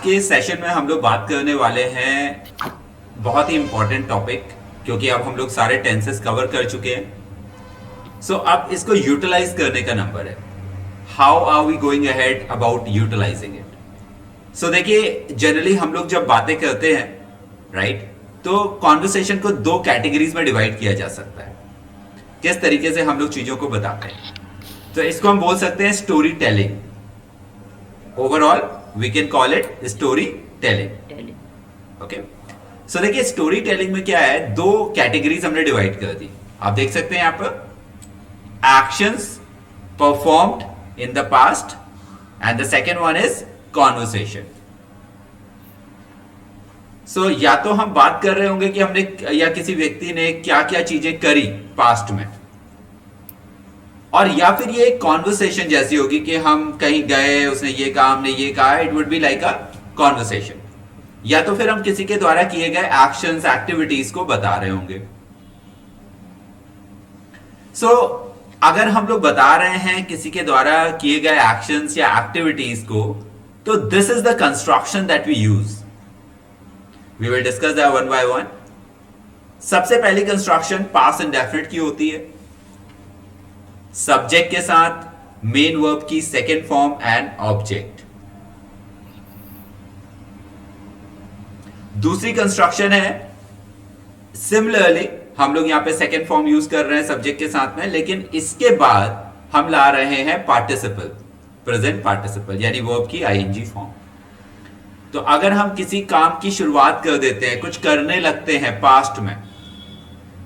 के सेशन में हम लोग बात करने वाले हैं बहुत ही इंपॉर्टेंट टॉपिक, क्योंकि अब हम लोग सारे टेंसेस कवर कर चुके हैं। सो अब इसको यूटिलाइज करने का नंबर है। How are we going ahead about utilising it. So देखिए, जनरली हम लोग जब बातें करते हैं, राइट, तो कॉन्वर्सेशन को दो कैटेगरीज में डिवाइड किया जा सकता है। किस तरीके से हम लोग चीजों को बताते हैं, तो इसको हम बोल सकते हैं storytelling. Overall we can call it storytelling. Okay, so देखिए, स्टोरी टेलिंग में क्या है, दो कैटेगरीज हमने डिवाइड कर दी। आप देख सकते हैं यहां पर, actions performed in the past and the second one is conversation. So या तो हम बात कर रहे होंगे कि हमने या किसी व्यक्ति ने क्या क्या चीजें करी पास्ट में, और या फिर ये एक कॉन्वर्सेशन जैसी होगी कि हम कहीं गए, उसने ये कहा, हमने ये कहा। It would be like a conversation. या तो फिर हम किसी के द्वारा किए गए एक्शंस, एक्टिविटीज को बता रहे होंगे। सो अगर हम लोग बता रहे हैं किसी के द्वारा किए गए एक्शंस या एक्टिविटीज को, तो this is the construction that we use. We will discuss that one by one. सबसे पहली कंस्ट्रक्शन पास्ट इंडेफिनिट की होती है, सब्जेक्ट के साथ मेन वर्ब की सेकेंड फॉर्म एंड ऑब्जेक्ट। दूसरी कंस्ट्रक्शन है, सिमिलरली हम लोग यहां पे सेकेंड फॉर्म यूज कर रहे हैं सब्जेक्ट के साथ में, लेकिन इसके बाद हम ला रहे हैं पार्टिसिपल, प्रेजेंट पार्टिसिपल, यानी वर्ब की आईएनजी फॉर्म। तो अगर हम किसी काम की शुरुआत कर देते हैं, कुछ करने लगते हैं पास्ट में,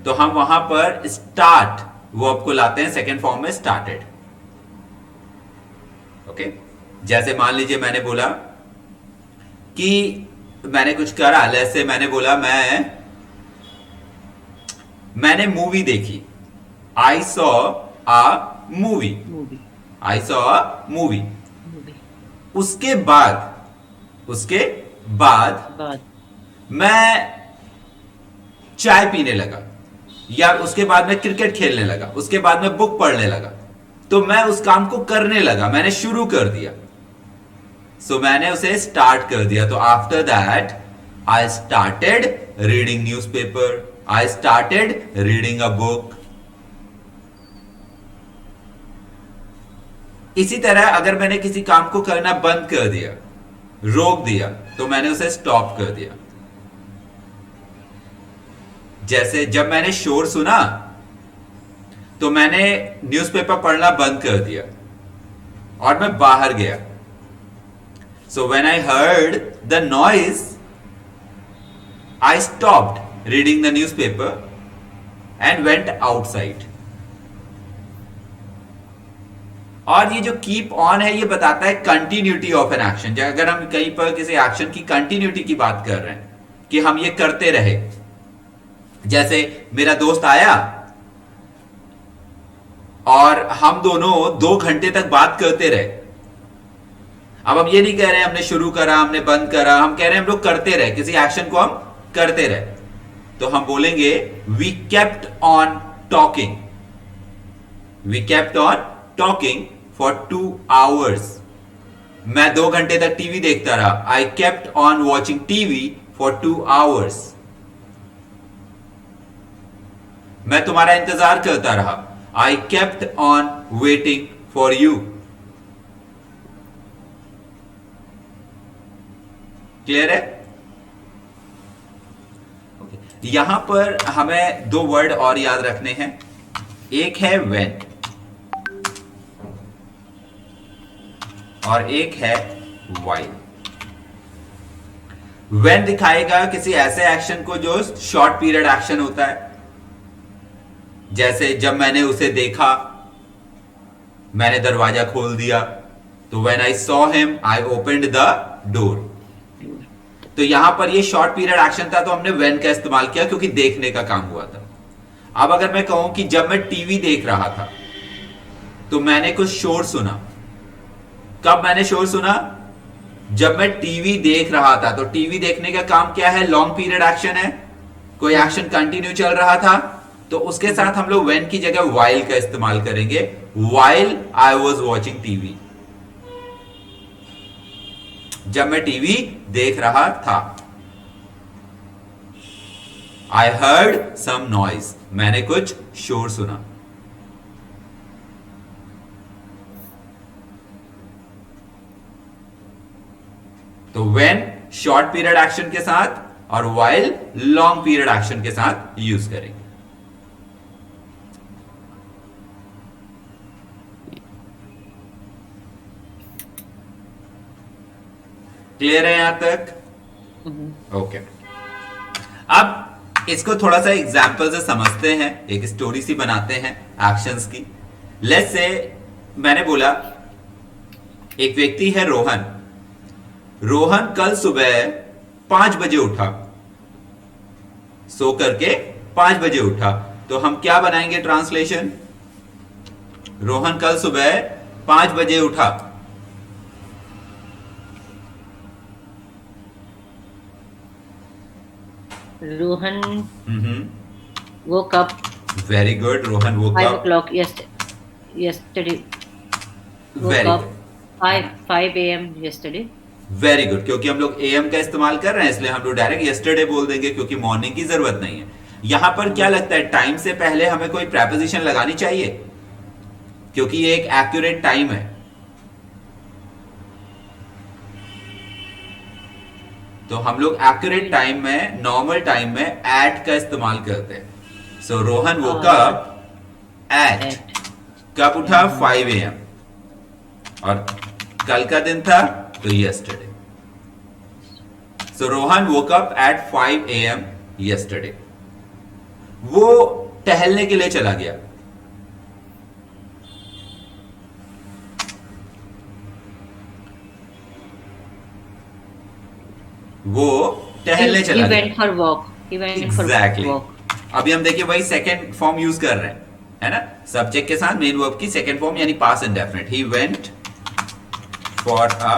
तो हम वहां पर स्टार्ट वर्ब को लाते हैं सेकेंड फॉर्म में, स्टार्टेड। ओके, जैसे मान लीजिए मैंने बोला कि मैंने कुछ करा, जैसे मैंने बोला मैंने मूवी देखी। I saw a movie. I saw a movie. उसके बाद मैं चाय पीने लगा, या उसके बाद मैं क्रिकेट खेलने लगा, उसके बाद मैं बुक पढ़ने लगा। तो मैं उस काम को करने लगा, मैंने शुरू कर दिया। सो मैंने उसे स्टार्ट कर दिया। तो after that I started reading newspaper, I started reading a book. इसी तरह अगर मैंने किसी काम को करना बंद कर दिया, रोक दिया, तो मैंने उसे स्टॉप कर दिया। जैसे जब मैंने शोर सुना, तो मैंने न्यूज़पेपर पढ़ना बंद कर दिया और मैं बाहर गया। So when I heard the noise, I stopped reading the newspaper and went outside. और ये जो कीप ऑन है, ये बताता है कंटिन्यूटी ऑफ एन एक्शन। अगर हम कहीं पर किसी एक्शन की कंटिन्यूटी की बात कर रहे हैं कि हम ये करते रहे, जैसे मेरा दोस्त आया और हम दोनों 2 घंटे तक बात करते रहे। अब हम ये नहीं कह रहे हैं हमने शुरू करा, हमने बंद करा, हम कह रहे हैं हम लोग करते रहे, किसी एक्शन को हम करते रहे। तो हम बोलेंगे we kept on talking. We kept on talking for 2 hours। मैं 2 घंटे तक टीवी देखता रहा। I kept on watching TV for 2 hours। मैं तुम्हारा इंतजार करता रहा। I kept on waiting for you. Clear है? यहां पर हमें 2 वर्ड और याद रखने हैं। एक है व्हेन और एक है व्हाइल। व्हेन दिखाएगा किसी ऐसे एक्शन को जो शॉर्ट पीरियड एक्शन होता है, जैसे जब मैंने उसे देखा, मैंने दरवाजा खोल दिया। तो when I saw him, I opened the door. तो यहां पर ये शॉर्ट पीरियड एक्शन था, तो हमने व्हेन का इस्तेमाल किया क्योंकि देखने का काम हुआ था। अब अगर मैं कहूं कि जब मैं टीवी देख रहा था, तो मैंने कुछ शोर सुना। कब मैंने शोर सुना? जब मैं टीवी देख रहा था। तो टीवी देखने का काम क्या है? लॉन्ग पीरियड एक्शन है, कोई एक्शन कंटिन्यू चल रहा था। तो उसके साथ हम लोग व्हेन की जगह व्हाइल का इस्तेमाल करेंगे। While I was watching TV. जब मैं टीवी देख रहा था। आई हर्ड सम नॉइज, मैंने कुछ शोर सुना। तो व्हेन शॉर्ट पीरियड एक्शन के साथ और व्हाइल लॉन्ग पीरियड एक्शन के साथ यूज करेंगे। क्लियर है यहां तक? ओके अब इसको थोड़ा सा एग्जाम्पल से समझते हैं, एक स्टोरी सी बनाते हैं एक्शंस की। लेट्स से मैंने बोला एक व्यक्ति है रोहन। रोहन कल सुबह 5 बजे उठा, सो करके 5 बजे उठा। तो हम क्या बनाएंगे ट्रांसलेशन? रोहन कल सुबह 5 बजे उठा। Rohan woke up very good. Rohan woke 5 up o'clock yesterday. Woke very up 5 a.m. yesterday. Very good, क्योंकि हम लोग एएम का इस्तेमाल कर रहे हैं इसलिए हम लोग डायरेक्ट यस्टरडे बोल देंगे, क्योंकि मॉर्निंग की जरूरत नहीं है। यहां पर क्या लगता है, टाइम से पहले हमें कोई प्रेपोजिशन लगानी चाहिए, क्योंकि ये एक एक्यूरेट टाइम है। तो हम लोग एक्यूरेट टाइम में, नॉर्मल टाइम में एट का इस्तेमाल करते हैं। सो रोहन वो कब एट, कब उठा 5 AM, और कल का दिन था तो yesterday. So Rohan woke up at 5 AM yesterday. वो टहलने के लिए चला गया। वो टहलने चला गया। He went for walk. Exactly. अभी हम देखिए वही सेकेंड फॉर्म यूज कर रहे हैं, है ना, सब्जेक्ट के साथ मेन वर्ब की सेकेंड फॉर्म यानी past indefinite. He went for a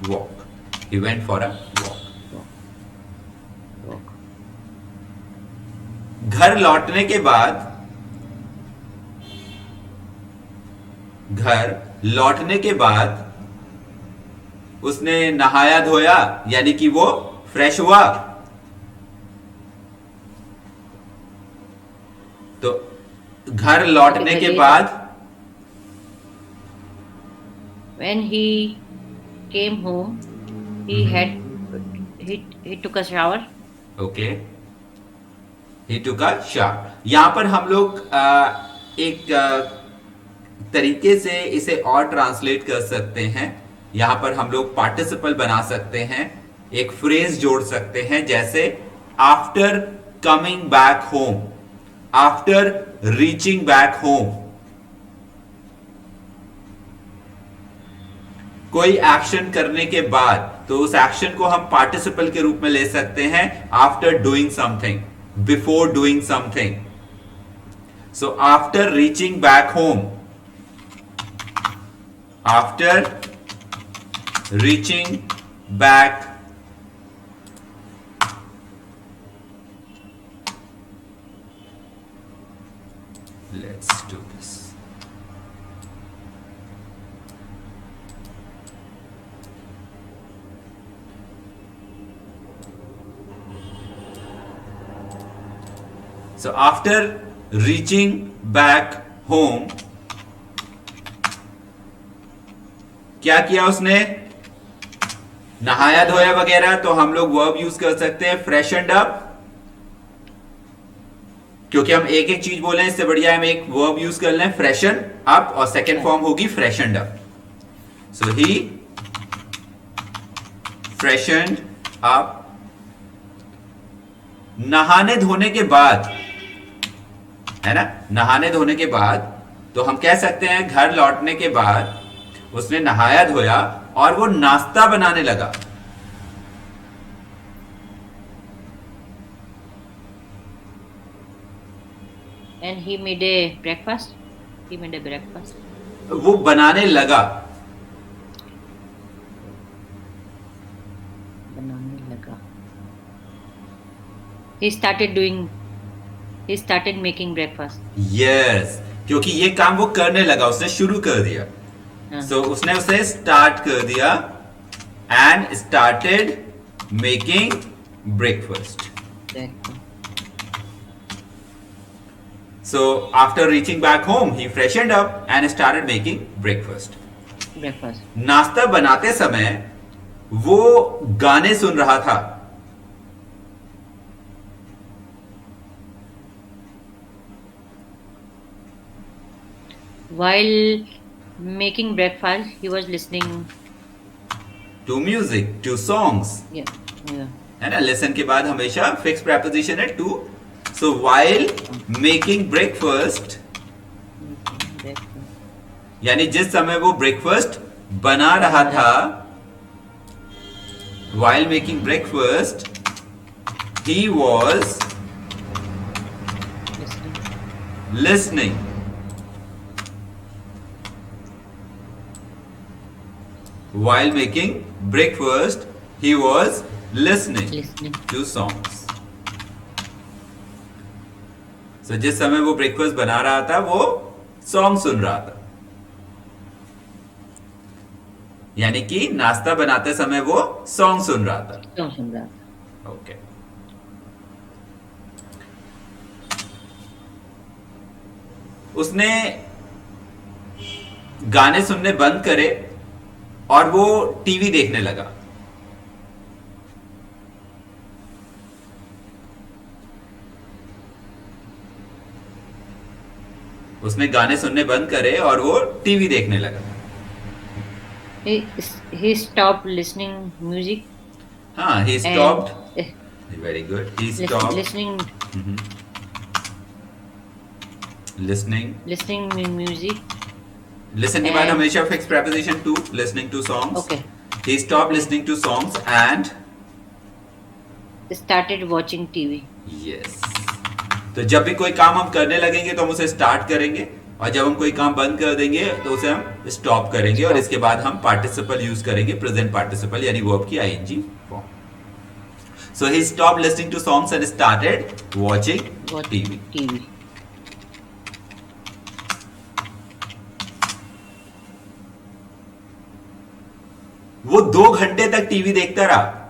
walk, he went for a walk. घर लौटने के बाद, घर लौटने के बाद उसने नहाया धोया, यानी कि वो फ्रेश हुआ। तो घर लौटने के बाद, When he came home, he took a shower. Okay, he took a shower. यहां पर हम लोग एक तरीके से इसे और ट्रांसलेट कर सकते हैं। यहां पर हम लोग पार्टिसिपल बना सकते हैं, एक फ्रेज जोड़ सकते हैं, जैसे after coming back home, after reaching back home. कोई एक्शन करने के बाद तो उस एक्शन को हम पार्टिसिपल के रूप में ले सकते हैं, after doing something, before doing something. So after reaching back home, after reaching back let's do this. So after reaching back home, क्या किया उसने? नहाया धोया वगैरह। तो हम लोग वर्ब यूज कर सकते हैं फ्रेशनड अप, क्योंकि हम एक एक चीज बोले इससे बढ़िया हम एक वर्ब यूज कर लें फ्रेशन अप, और सेकेंड फॉर्म होगी फ्रेशनड अप। सो ही फ्रेशनड अप। नहाने धोने के बाद, है ना, नहाने धोने के बाद तो हम कह सकते हैं घर लौटने के बाद उसने नहाया धोया और वो नाश्ता बनाने लगा। And he made a breakfast. He made a breakfast. वो बनाने लगा। बनाने लगा। He started making breakfast. Yes, क्योंकि ये काम वो करने लगा, उसने शुरू कर दिया। सो उसने उसे स्टार्ट कर दिया and started making breakfast. Breakfast. So after reaching back home, he freshened up and started making breakfast. Breakfast. नाश्ता बनाते समय वो गाने सुन रहा था. While making breakfast, he was listening. To music, to songs. Yeah. Yeah. है ना, लेसन के बाद हमेशा फिक्स प्रेपोजिशन है to. So while making breakfast, Breakfast. यानी जिस समय वो ब्रेकफास्ट बना रहा था, while making breakfast he was Listening. Listening. While making breakfast, he was listening Listening. to songs. So जिस समय वो ब्रेकफास्ट बना रहा था, वो सॉन्ग सुन रहा था. यानी कि नाश्ता बनाते समय वो सॉन्ग सुन रहा था. Song सुन रहा था. ओके. उसने गाने सुनने बंद करे और वो टीवी देखने लगा. उसने गाने सुनने बंद करे और वो टीवी देखने लगा. He stopped listening music. हाँ, he and- stopped. eh, Very good. He lis- stopped listening listening. music. Listen के बाद and- हमेशा fix preposition to, listening to songs. Okay. He stopped listening to songs and Started watching TV. yes. तो जब भी कोई काम हम करने लगेंगे तो हम उसे स्टार्ट करेंगे, और जब हम कोई काम बंद कर देंगे तो उसे हम स्टॉप करेंगे, और इसके बाद हम पार्टिसिपल यूज करेंगे, प्रेजेंट पार्टिसिपल यानी वर्ब की ING form. So he stop listening to songs and started watching TV. TV. वो 2 घंटे तक टीवी देखता रहा.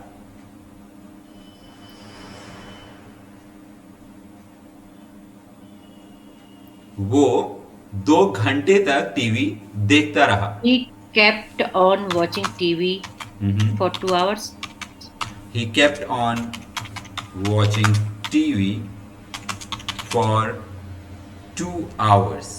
वो 2 घंटे तक टीवी देखता रहा. He kept on watching TV for 2 hours. He kept on watching TV for 2 hours.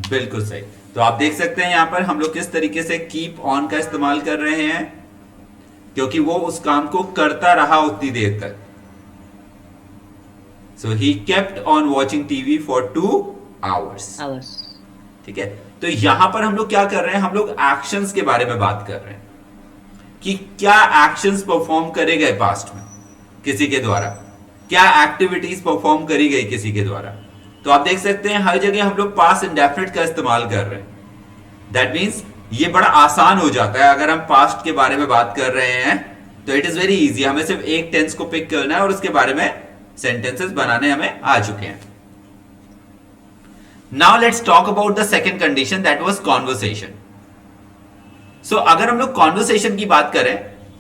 बिल्कुल सही. तो आप देख सकते हैं यहां पर हम लोग किस तरीके से कीप ऑन का इस्तेमाल कर रहे हैं, क्योंकि वो उस काम को करता रहा उतनी देर तक. So he kept on watching TV for 2 hours. Hours. ठीक है. तो यहां पर हम लोग क्या कर रहे हैं, हम लोग एक्शंस के बारे में बात कर रहे हैं कि क्या एक्शंस परफॉर्म करे गए पास्ट में किसी के द्वारा, क्या एक्टिविटीज परफॉर्म करी गई किसी के द्वारा. तो आप देख सकते हैं हर जगह हम लोग पास्ट इंडेफिनिट का इस्तेमाल कर रहे हैं. दैट मीन्स ये बड़ा आसान हो जाता है. अगर हम पास्ट के बारे में बात कर रहे हैं तो इट इज वेरी इजी. हमें सिर्फ एक टेंस को पिक करना है और उसके बारे में सेंटेंसेस बनाने हमें आ चुके हैं. Now let's talk about the second condition, that was conversation. So अगर हम लोग कॉन्वर्सेशन की बात करें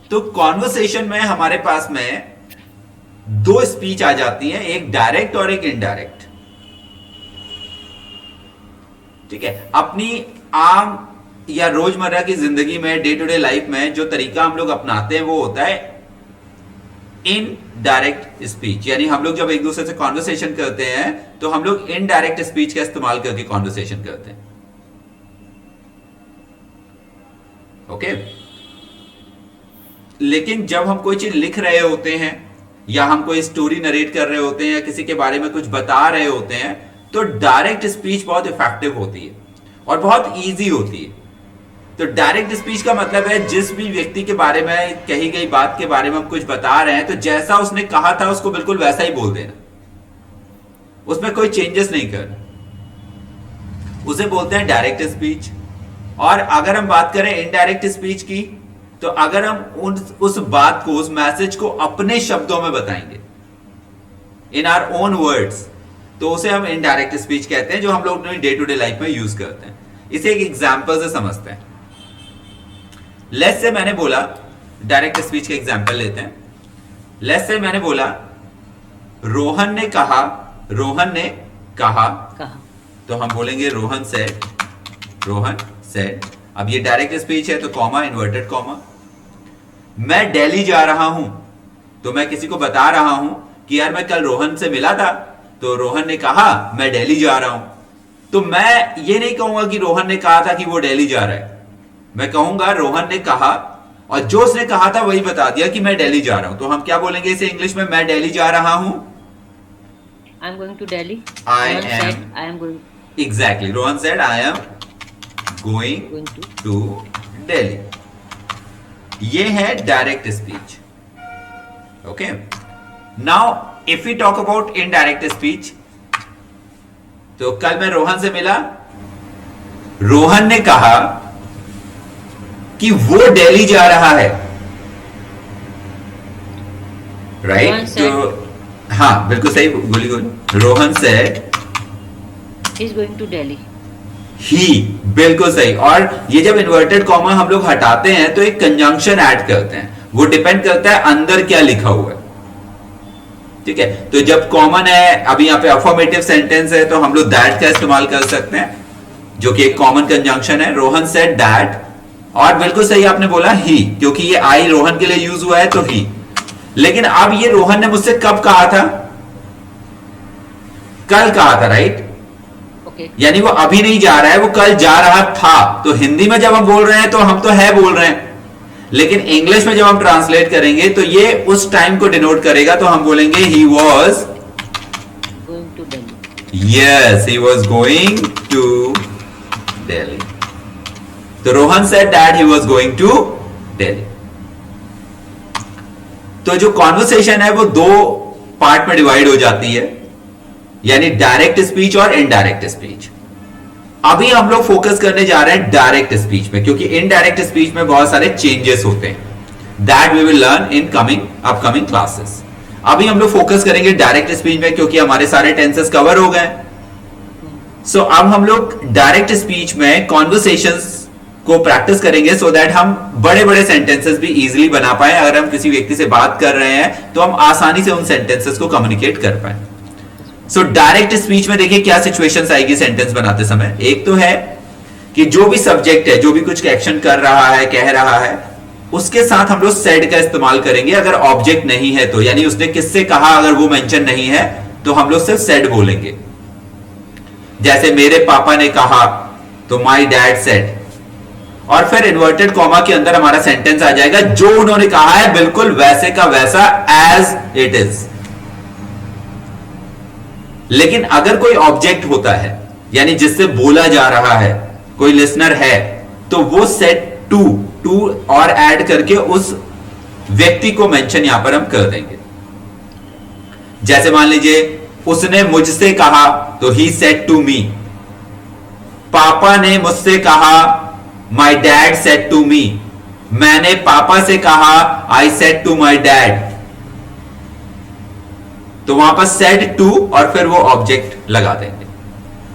तो कॉन्वर्सेशन में हमारे पास में 2 स्पीच आ जाती हैं, एक डायरेक्ट और एक इनडायरेक्ट. ठीक है. अपनी आम या रोजमर्रा की जिंदगी में, डे टू डे लाइफ में जो तरीका हम लोग अपनाते हैं वो होता है इनडायरेक्ट स्पीच. यानी हम लोग जब एक दूसरे से कॉन्वर्सेशन करते हैं तो हम लोग इनडायरेक्ट स्पीच का इस्तेमाल करके कॉन्वर्सेशन करते हैं. ओके. लेकिन जब हम कोई चीज लिख रहे होते हैं या हम कोई स्टोरी नरेट कर रहे होते हैं या किसी के बारे में कुछ बता रहे होते हैं तो डायरेक्ट स्पीच बहुत इफेक्टिव होती है और बहुत इजी होती है. तो डायरेक्ट स्पीच का मतलब है जिस भी व्यक्ति के बारे में कही गई बात के बारे में हम कुछ बता रहे हैं तो जैसा उसने कहा था उसको बिल्कुल वैसा ही बोल देना, उसमें कोई चेंजेस नहीं करना. उसे बोलते हैं डायरेक्ट स्पीच. और अगर हम बात करें इनडायरेक्ट स्पीच की तो अगर हम उस बात को, उस मैसेज को अपने शब्दों में बताएंगे, इन आवर ओन वर्ड्स, तो उसे हम इनडायरेक्ट स्पीच कहते हैं, जो हम लोग अपनी डे टू डे लाइफ में यूज करते हैं। इसे एक एग्जाम्पल से समझते हैं। लेट्स से मैंने बोला, डायरेक्ट स्पीच के एग्जाम्पल लेते हैं। लेट्स से मैंने बोला रोहन ने कहा, रोहन ने कहा, कहा। तो हम बोलेंगे रोहन सेड, रोहन सेड। अब ये डायरेक्ट स्पीच है तो कॉमा, इन्वर्टेड कॉमा। मैं दिल्ली जा रहा हूं, तो मैं किसी को बता रहा हूं कि यार मैं कल रोहन से मिला था, तो रोहन ने कहा मैं दिल्ली जा रहा हूं। तो मैं ये नहीं कहूंगा कि रोहन ने कहा था कि वो दिल्ली जा रहा है, मैं कहूंगा रोहन ने कहा, और जो उसने कहा था वही बता दिया कि मैं दिल्ली जा रहा हूं। तो हम क्या बोलेंगे इसे इंग्लिश में? मैं दिल्ली जा रहा हूं। I am going to Delhi. I am going. Exactly, Rohan said I am going to Delhi. ये है direct speech. Okay, now if we talk about indirect speech, तो कल मैं रोहन से मिला, रोहन ने कहा कि वो दिल्ली जा रहा है, राइट? तो हाँ, बिल्कुल सही, गोली गोली। Rohan said he is going to Delhi. He, बिल्कुल सही। और ये जब इन्वर्टेड कॉमा हम लोग हटाते हैं तो एक कंजंक्शन ऐड करते हैं, वो डिपेंड करता है अंदर क्या लिखा हुआ है। ठीक है, तो जब कॉमन है, अभी यहाँ पे अफर्मेटिव सेंटेंस है, तो हम लोग दैट का इस्तेमाल कर सकते हैं, जो कि एक कॉमन कंजंक्शन है। रोहन सेड दैट, और बिल्कुल सही आपने बोला ही, क्योंकि ये आई रोहन के लिए यूज हुआ है तो ही। लेकिन अब ये रोहन ने मुझसे कब कहा था? कल कहा था, राइट? यानी वो अभी नहीं जा रहा है, वो कल जा रहा था। तो हिंदी में जब हम बोल रहे हैं तो हम तो है बोल रहे हैं, लेकिन इंग्लिश में जब हम ट्रांसलेट करेंगे तो ये उस टाइम को डिनोट करेगा, तो हम बोलेंगे he was going to Delhi. Yes, he was going to Delhi. तो Rohan said that he was going to Delhi. तो जो कॉन्वर्सेशन है वो दो पार्ट में डिवाइड हो जाती है, यानी डायरेक्ट स्पीच और इनडायरेक्ट स्पीच। अभी हम लोग फोकस करने जा रहे हैं डायरेक्ट स्पीच में, क्योंकि इनडायरेक्ट स्पीच में बहुत सारे चेंजेस होते हैं। That we will learn in upcoming classes. अभी हम लोग फोकस करेंगे डायरेक्ट स्पीच में, क्योंकि हमारे सारे टेंसेस कवर हो गए। सो अब हम लोग डायरेक्ट स्पीच में कॉन्वर्सेशंस को प्रैक्टिस करेंगे, सो दैट हम बड़े बड़े सेंटेंसेस भी इजीली बना पाए। अगर हम किसी व्यक्ति से बात कर रहे हैं तो हम आसानी से उन सेंटेंसेस को कम्युनिकेट कर पाए। सो डायरेक्ट स्पीच में देखिए क्या सिचुएशंस आएगी सेंटेंस बनाते समय। एक तो है कि जो भी सब्जेक्ट है, जो भी कुछ एक्शन कर रहा है, कह रहा है, उसके साथ हम लोग सेड का इस्तेमाल करेंगे। अगर ऑब्जेक्ट नहीं है तो, यानी उसने किससे कहा अगर वो मेंशन नहीं है तो हम लोग सिर्फ सेड बोलेंगे। जैसे मेरे पापा ने कहा, तो माई डैड सेड, और फिर इन्वर्टेड कॉमा के अंदर हमारा सेंटेंस आ जाएगा, जो उन्होंने कहा है बिल्कुल वैसे का वैसा, एज इट इज। लेकिन अगर कोई ऑब्जेक्ट होता है, यानी जिससे बोला जा रहा है, कोई लिसनर है, तो वो सेड टू और ऐड करके उस व्यक्ति को मेंशन यहां पर हम कर देंगे। जैसे मान लीजिए उसने मुझसे कहा, तो ही सेड टू मी। पापा ने मुझसे कहा, my dad said to me. मैंने पापा से कहा, I said to my dad. तो वहां पर सेड टू और फिर वो ऑब्जेक्ट लगा देंगे,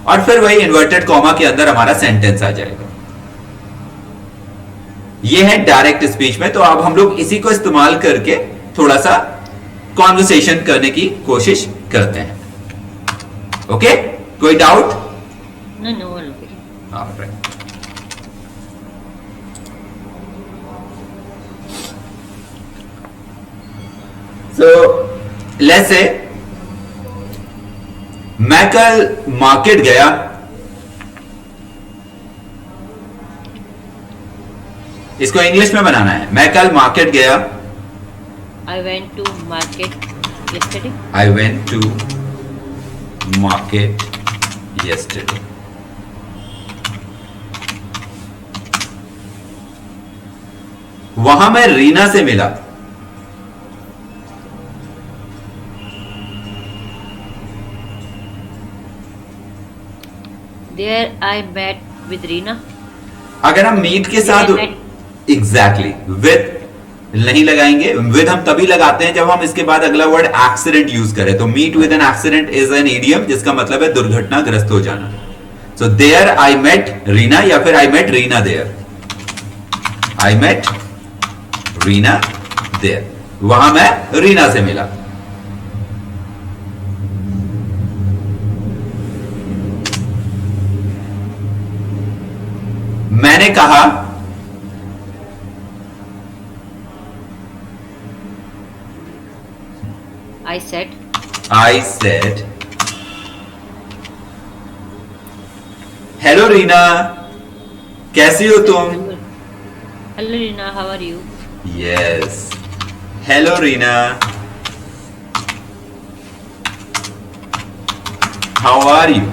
और फिर वही इन्वर्टेड कॉमा के अंदर हमारा सेंटेंस आ जाएगा। ये है डायरेक्ट स्पीच में। तो अब हम लोग इसी को इस्तेमाल करके थोड़ा सा कॉन्वर्सेशन करने की कोशिश करते हैं। ओके, कोई doubt? No. Alright. So let's say मैं कल मार्केट गया। इसको इंग्लिश में बनाना है। मैं कल मार्केट गया। I went to market yesterday. I went to market yesterday. वहां मैं रीना से मिला। There I met with Reena. अगर हम मीट के साथ There I met. Exactly with नहीं लगाएंगे। विद हम तभी लगाते हैं जब हम इसके बाद अगला वर्ड एक्सीडेंट यूज करें। तो meet with an accident is an idiom जिसका मतलब है दुर्घटनाग्रस्त हो जाना। So there I met Rina या फिर I met Rina there. I met Rina there, वहां मैं रीना से मिला। मैंने कहा, I said. I said, hello Rina, कैसी हो तुम? Hello. Hello Rina, how are you? Yes, hello Rina, how are you?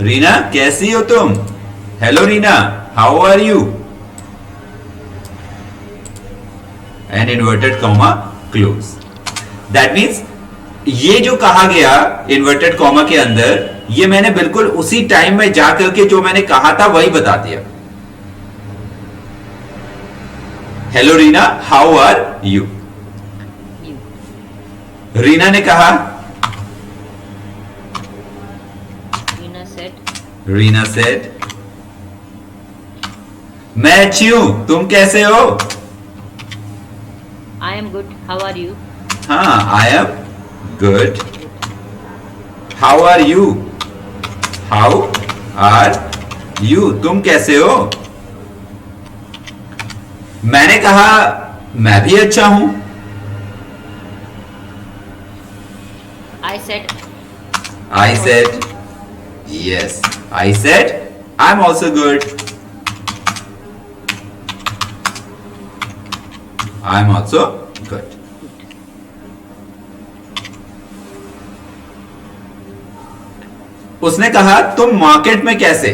Rina कैसी हो तुम? Hello Rina, how are you? And inverted comma close. That means ये जो कहा गया इन्वर्टेड कॉमा के अंदर, ये मैंने बिल्कुल उसी टाइम में जाकर के जो मैंने कहा था वही बता दिया। Hello Rina, how are you? You. Rina ने कहा, Rina said. रीना सेड, मैं अच्छी हूं, तुम कैसे हो? I am good. How are you? हाँ, I am good. How are you? How are you, तुम कैसे हो? मैंने कहा, मैं भी अच्छा हूं। I said. I said, yes. I said, I'm also good. I'm also good. उसने कहा, तुम मार्केट में कैसे?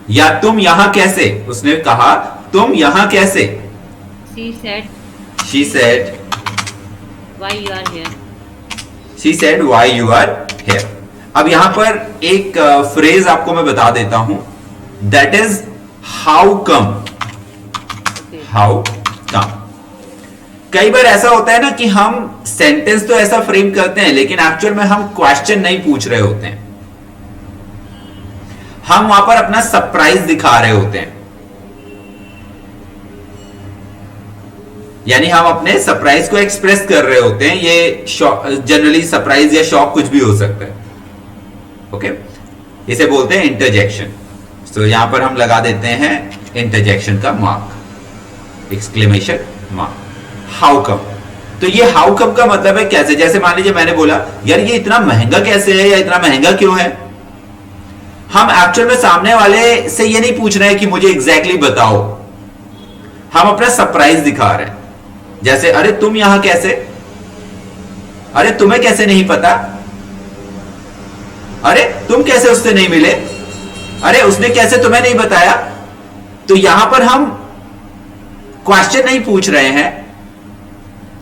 या तुम यहां कैसे? उसने कहा, तुम यहां कैसे? She said. She said, Why you are here? she said, why you are here. अब यहां पर एक फ्रेज आपको मैं बता देता हूं, that is how come. Okay. How come. कई बार ऐसा होता है ना कि हम सेंटेंस तो ऐसा फ्रेम करते हैं लेकिन एक्चुअल में हम क्वेश्चन नहीं पूछ रहे होते हैं, हम वहां पर अपना सरप्राइज दिखा रहे होते हैं। यानी हम अपने सरप्राइज को एक्सप्रेस कर रहे होते हैं। ये जनरली सरप्राइज या शॉक कुछ भी हो सकता है। ओके, इसे बोलते हैं इंटरजेक्शन। तो यहां पर हम लगा देते हैं इंटरजेक्शन का mark, exclamation mark. How come, तो ये हाउ कम का मतलब है कैसे। जैसे मान लीजिए मैंने बोला, यार ये इतना महंगा कैसे है या इतना महंगा क्यों है। हम एक्चुअल में सामने वाले से ये नहीं पूछ रहे हैं कि मुझे एग्जैक्टली बताओ, हम अपना सरप्राइज दिखा रहे हैं। जैसे, अरे तुम यहां कैसे? अरे तुम्हें कैसे नहीं पता? अरे तुम कैसे उससे नहीं मिले? अरे उसने कैसे तुम्हें नहीं बताया? तो यहां पर हम क्वेश्चन नहीं पूछ रहे हैं,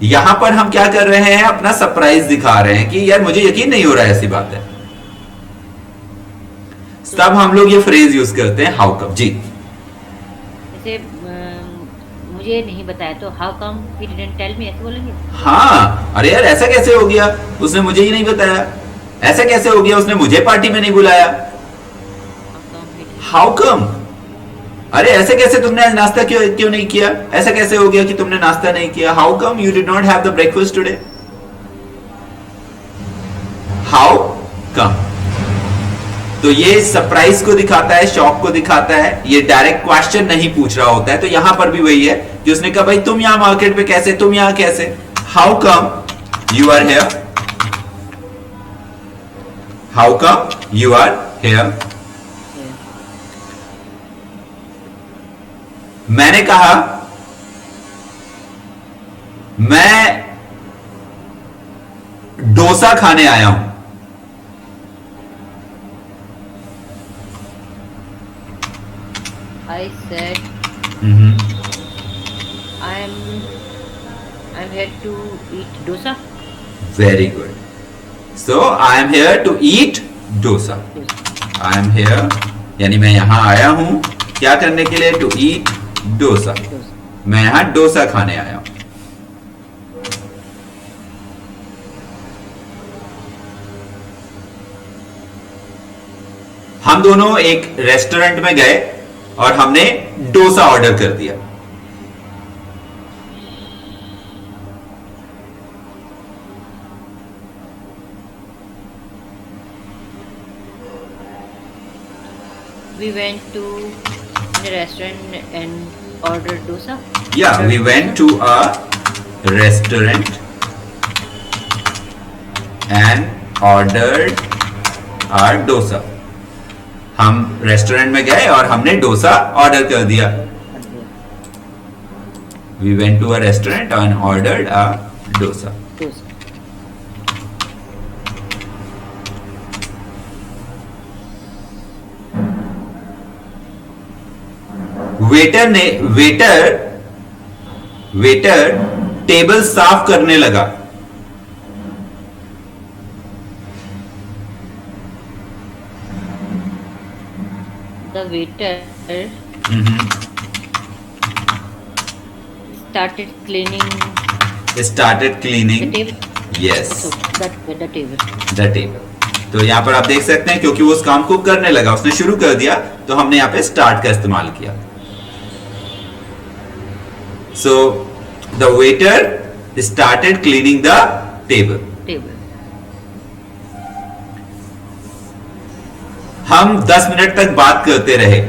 यहां पर हम क्या कर रहे हैं, अपना सरप्राइज दिखा रहे हैं कि यार मुझे यकीन नहीं हो रहा है, ऐसी बात है। तब हम लोग ये फ्रेज यूज करते हैं, हाउ कम। जी, जैसे मुझे नहीं बताया तो how come he didn't tell me, ऐसे बोलेंगे? हाँ, अरे यार ऐसा कैसे हो गया, उसने मुझे ही नहीं बताया। ऐसा कैसे हो गया, उसने मुझे पार्टी में नहीं बुलाया। How come he didn't? How come, अरे ऐसे कैसे तुमने आज नाश्ता क्यों क्यों नहीं किया? ऐसा कैसे हो गया कि तुमने नाश्ता नहीं किया? How come you did not have the breakfast today? How come. तो ये सरप्राइज को दिखाता है, शॉक को दिखाता है, ये डायरेक्ट क्वेश्चन नहीं पूछ रहा होता है। तो यहां पर भी वही है कि उसने कहा, भाई तुम यहां मार्केट में कैसे, तुम यहां कैसे? How come you are here? How come you are here? Yeah. मैंने कहा, मैं डोसा खाने आया हूं। I said I'm here to eat dosa. Very good. So I am here to eat dosa. I am here यानी मैं यहां आया हूं क्या करने के लिए? To eat dosa. मैं यहां डोसा खाने आया हूं। हम दोनों एक रेस्टोरेंट में गए और हमने डोसा ऑर्डर कर दिया। We went to a restaurant and ordered dosa. Yeah, we went to a restaurant and ordered our dosa. हम रेस्टोरेंट में गए और हमने डोसा ऑर्डर कर दिया। We went to a restaurant and ordered a dosa. Dosa. Waiter table साफ करने लगा। The waiter started cleaning Started cleaning. the table. Yes, The table. the table. तो यहाँ पर आप देख सकते हैं क्योंकि वो उस काम को करने लगा, उसने शुरू कर दिया, तो हमने यहाँ पे स्टार्ट का इस्तेमाल किया। So the waiter started cleaning the table. Table. हम 10 मिनट तक बात करते रहे।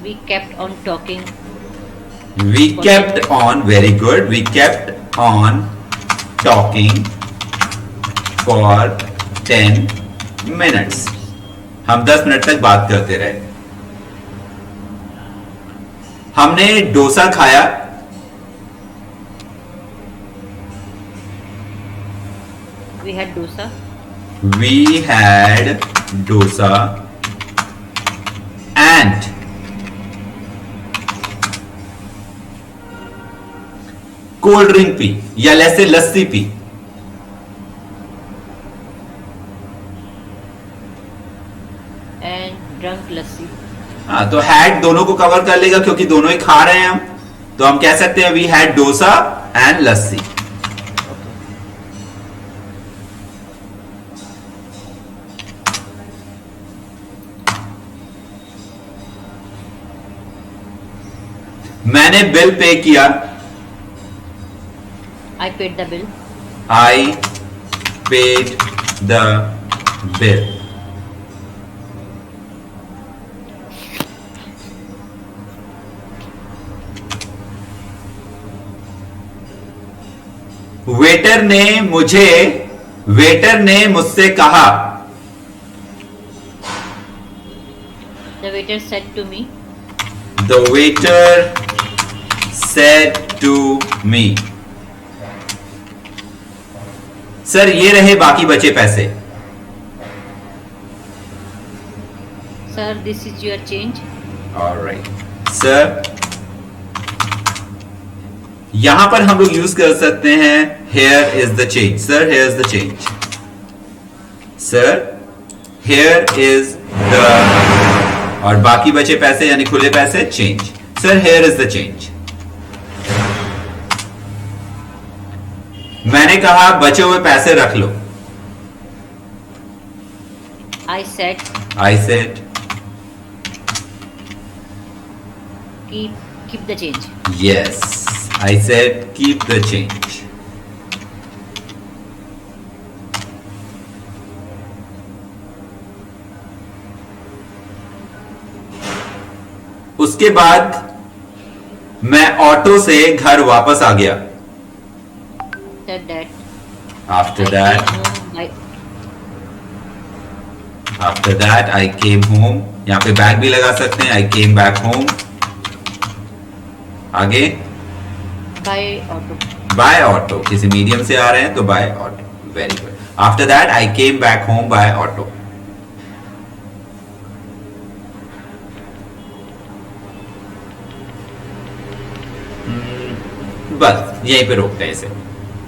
We kept on talking. We kept on, very good. We kept on talking for 10 minutes. हम 10 मिनट तक बात करते रहे। हमने डोसा खाया। We had dosa. We had dosa and cold drink P या जैसे लस्सी पी। And drunk lassi. हाँ, तो हैड दोनों को कवर कर लेगा क्योंकि दोनों ही खा रहे हैं हम, तो हम कह सकते हैं वी हैड डोसा एंड लस्सी। मैंने बिल पे किया। I paid the bill. I paid the bill. Waiter ने मुझसे कहा। The waiter said to me. The waiter said to me. Sir ये रहे बाकी बचे पैसे। Sir, this is your change. Alright. Sir यहां पर हम लोग यूज कर सकते हैं here is the change. Sir here is the change. Sir here is the और बाकी बचे पैसे यानी खुले पैसे change. Sir here is the change. मैंने कहा बचे हुए पैसे रख लो। I said keep the change. yes. I said keep the change. उसके बाद मैं ऑटो से घर वापस आ गया। After that, After that I came home. यहाँ पे बैक भी लगा सकते हैं। I came back home. आगे by auto. किसी मीडियम से आ रहे हैं तो by auto. Very good. After that I came back home by auto. बस यहीं पे रोकते हैं इसे।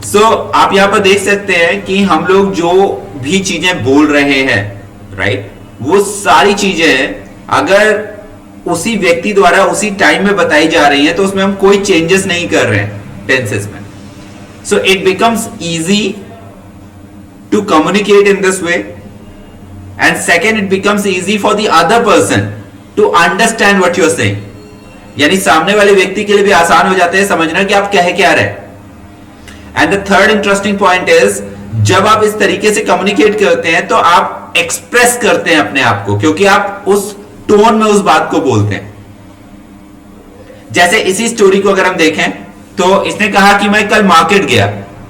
सो आप यहां पर देख सकते हैं कि हम लोग जो भी चीजें बोल रहे हैं, राइट, वो सारी चीजें अगर उसी व्यक्ति द्वारा उसी टाइम में बताई जा रही हैं तो उसमें हम कोई चेंजेस नहीं कर रहे हैं टेंसेस में. So it becomes easy to communicate in this way, and second it becomes easy for the other person to understand what you are saying. यानी सामने वाले व्यक्ति के लिए भी आसान हो जाता है समझना कि आप कह क्या रहे. And the third interesting point is, जब आप इस तरीके से कम्युनिकेट करते हैं तो आप एक्सप्रेस करते हैं अपने आप को, क्योंकि आप उस टोन में उस बात को बोलते हैं. जैसे इसी स्टोरी को अगर हम देखें तो इसने कहा कि मैं कल मार्केट गया.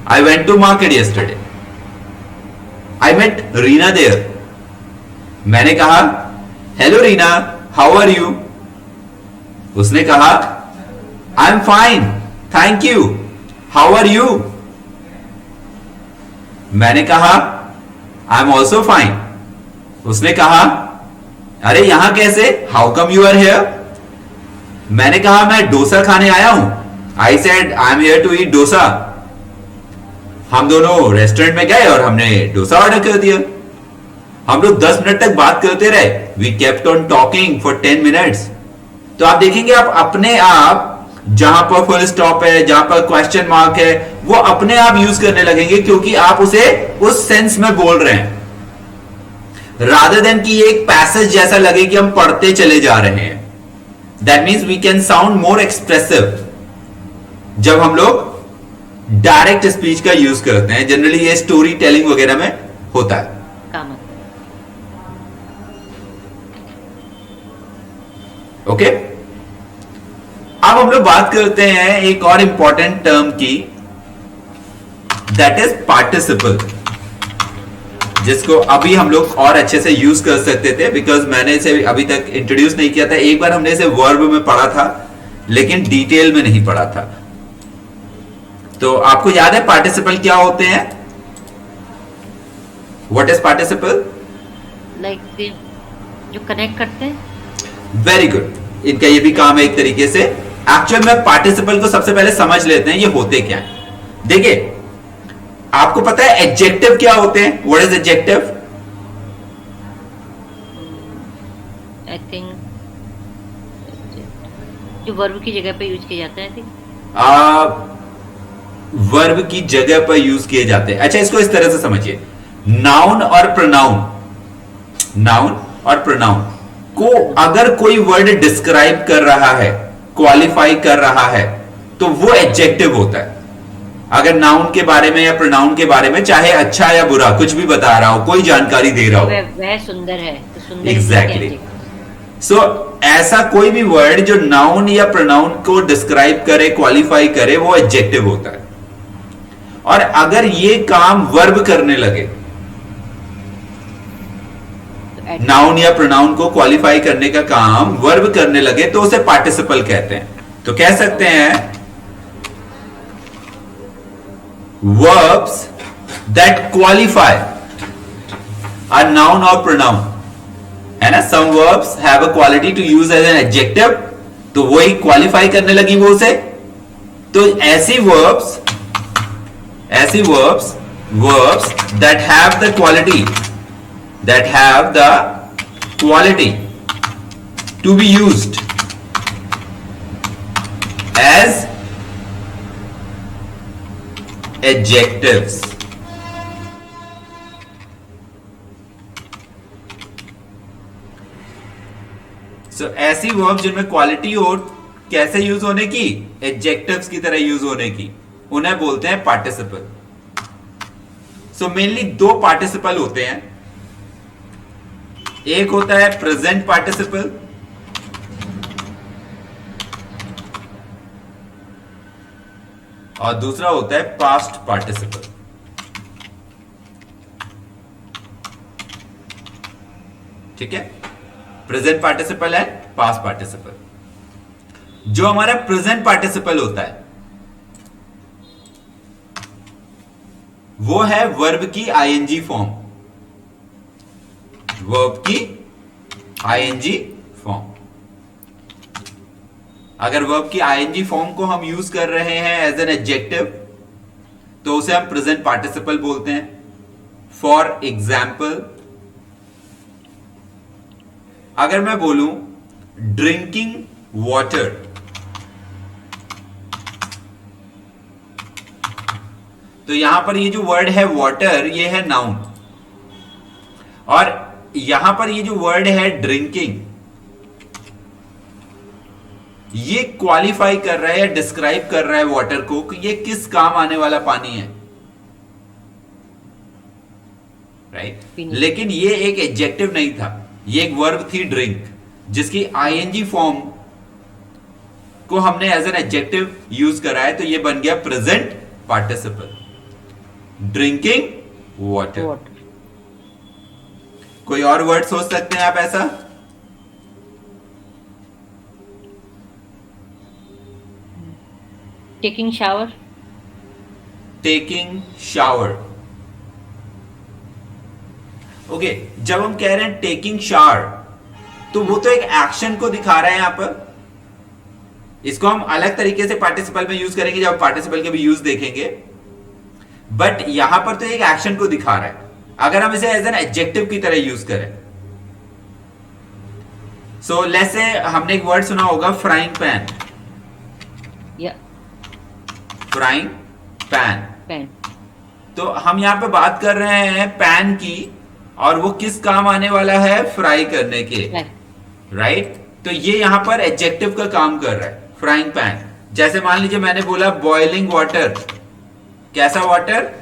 I went to market yesterday. I met Rina there. मैंने कहा hello Rina, how are you. उसने कहा I am fine thank you, how are you. मैंने कहा आई एम ऑल्सो फाइन. उसने कहा अरे यहां कैसे, how come you are here. मैंने कहा मैं डोसा खाने आया हूं. I said I am here to eat dosa. हम दोनों रेस्टोरेंट में गए और हमने डोसा ऑर्डर कर दिया. हम लोग 10 मिनट तक बात करते रहे. We kept on talking for 10 minutes. तो आप देखेंगे आप अपने आप जहां पर फुल स्टॉप है, जहां पर क्वेश्चन मार्क है, वो अपने आप यूज करने लगेंगे, क्योंकि आप उसे उस सेंस में बोल रहे हैं, रादर देन कि एक पैसेज जैसा लगे कि हम पढ़ते चले जा रहे हैं. That means we can sound more expressive जब हम लोग डायरेक्ट स्पीच का यूज करते हैं. जनरली ये स्टोरी टेलिंग वगैरह में होता है. ओके अब हम लोग बात करते हैं एक और इंपॉर्टेंट टर्म की, दैट इज पार्टिसिपल, जिसको अभी हम लोग और अच्छे से यूज कर सकते थे, बिकॉज मैंने इसे अभी तक इंट्रोड्यूस नहीं किया था. एक बार हमने इसे वर्ब में पढ़ा था लेकिन डिटेल में नहीं पढ़ा था. तो आपको याद है पार्टिसिपल क्या होते हैं? What is participle? लाइक जो कनेक्ट करते हैं. Very good. इनका ये भी काम है एक तरीके से. एक्चुअल में पार्टिसिपल को सबसे पहले समझ लेते हैं ये होते क्या है. देखिए आपको पता है एडजेक्टिव क्या होते हैं? What is adjective? I think जो वर्ब की जगह पे यूज किए जाते हैं. आई थिंक वर्ब की जगह पर यूज किए जाते हैं. अच्छा इसको इस तरह से समझिए, नाउन और प्रोनाउन, नाउन और प्रोनाउन को अगर कोई वर्ड डिस्क्राइब कर रहा है, क्वालिफाई कर रहा है, तो वो एडजेक्टिव होता है. अगर नाउन के बारे में या प्रोनाउन के बारे में, चाहे अच्छा या बुरा कुछ भी बता रहा हो, कोई जानकारी दे रहा हो, वह सुंदर है तो सुंदर. एग्जैक्टली. सो ऐसा कोई भी वर्ड जो नाउन या प्रोनाउन को डिस्क्राइब करे, क्वालिफाई करे, वो एडजेक्टिव होता है. और अगर ये काम वर्ब करने लगे, नाउन या प्रोनाउन को क्वालिफाई करने का काम वर्ब करने लगे, तो उसे पार्टिसिपल कहते हैं. तो कह सकते हैं verbs that qualify a noun or pronoun, है ना. some verbs have a quality to use as an adjective, तो वही क्वालिफाई करने लगी वो उसे. तो ऐसी verbs that have the quality to be used as adjectives. So ऐसी वर्ब जिनमें क्वालिटी हो, कैसे यूज होने की? एडजेक्टिव्स की तरह यूज होने की, उन्हें बोलते हैं पार्टिसिपल. सो मेनली दो पार्टिसिपल होते हैं. एक होता है प्रेजेंट पार्टिसिपल, और दूसरा होता है पास्ट पार्टिसिपल. ठीक है, प्रेजेंट पार्टिसिपल है, पास्ट पार्टिसिपल. जो हमारा प्रेजेंट पार्टिसिपल होता है वो है वर्ब की आईएनजी फॉर्म. वर्ब की आईएनजी फॉर्म. अगर वर्ब की आईएनजी फॉर्म को हम यूज कर रहे हैं एज एन एडजेक्टिव, तो उसे हम प्रेजेंट पार्टिसिपल बोलते हैं। फॉर एग्जाम्पल, अगर मैं बोलूं ड्रिंकिंग वाटर, तो यहां पर ये जो वर्ड है वाटर, ये है नाउन, और यहां पर ये जो वर्ड है ड्रिंकिंग, ये क्वालिफाई कर रहा है या डिस्क्राइब कर रहा है वाटर को कि ये किस काम आने वाला पानी है, राइट। लेकिन ये एक एडजेक्टिव नहीं था, ये एक वर्ब थी ड्रिंक, जिसकी आईएनजी फॉर्म को हमने एज एन एडजेक्टिव यूज करा है, तो ये बन गया प्रेजेंट पार्टिसिपल, ड्रिंकिंग वाटर। कोई और वर्ड सोच सकते हैं आप ऐसा? Taking shower, taking shower. Okay, जब हम कह रहे हैं टेकिंग शावर, तो वो तो एक एक्शन को दिखा रहा है यहां पर। इसको हम अलग तरीके से पार्टिसिपल में यूज करेंगे जब पार्टिसिपल के भी यूज देखेंगे, बट यहां पर तो एक एक्शन को दिखा रहा है। अगर हम इसे एज एन एडजेक्टिव की तरह यूज करें, सो लेट्स से हमने एक वर्ड सुना होगा frying pan, frying pan. Pan, तो हम यहां पे बात कर रहे हैं पैन की, और वो किस काम आने वाला है? फ्राई करने के, राइट। तो ये यहां पर एडजेक्टिव का काम कर रहा है, फ्राइंग पैन। जैसे मान लीजिए मैंने बोला बॉइलिंग वाटर, कैसा water?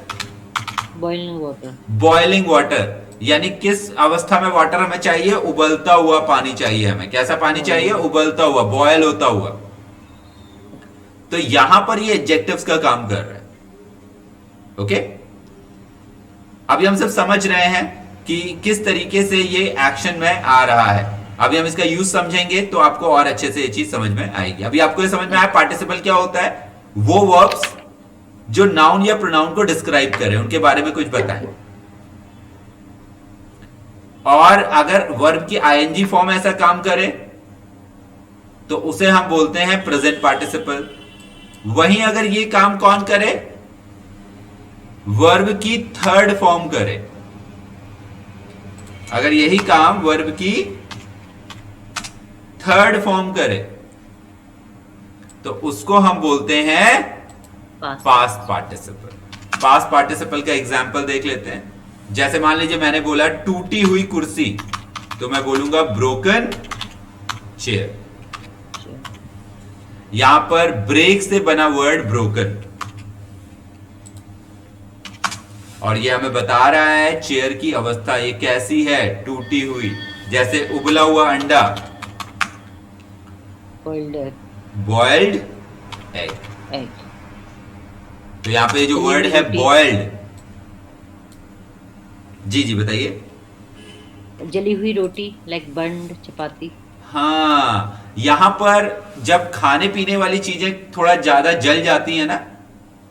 Boiling water. Boiling water यानी किस अवस्था में वाटर हमें चाहिए? उबलता हुआ पानी चाहिए हमें। कैसा पानी चाहिए? उबलता हुआ, बॉयल होता हुआ। तो यहां पर ये एडजेक्टिव्स का काम कर रहा है। ओके, अभी हम सब समझ रहे हैं कि किस तरीके से ये एक्शन में आ रहा है। अभी हम इसका यूज समझेंगे तो आपको और अच्छे से ये चीज समझ में आएगी। अभी आपको ये समझ में आया पार्टिसिपल क्या होता है? वो वर्ब्स जो नाउन या प्रोनाउन को डिस्क्राइब करें, उनके बारे में कुछ बताएं। और अगर वर्ब की आईएनजी फॉर्म ऐसा काम करे तो उसे हम बोलते हैं प्रेजेंट पार्टिसिपल। वहीं अगर ये काम कौन करे? वर्ब की थर्ड फॉर्म करे। अगर यही काम वर्ब की थर्ड फॉर्म करे तो उसको हम बोलते हैं पास्ट पार्टिसिपल। पास्ट पार्टिसिपल का एग्जांपल देख लेते हैं। जैसे मान लीजिए मैंने बोला टूटी हुई कुर्सी, तो मैं बोलूंगा ब्रोकन चेयर। यहां पर ब्रेक से बना वर्ड ब्रोकन, और ये हमें बता रहा है चेयर की अवस्था ये कैसी है? टूटी हुई। जैसे उबला हुआ अंडा, बॉइल्ड एग। तो यहां पे जो वर्ड है बॉइल्ड, जी जी बताइए। जली हुई रोटी, लाइक बर्न्ड चपाती। हाँ, यहां पर जब खाने पीने वाली चीजें थोड़ा ज्यादा जल जाती है ना,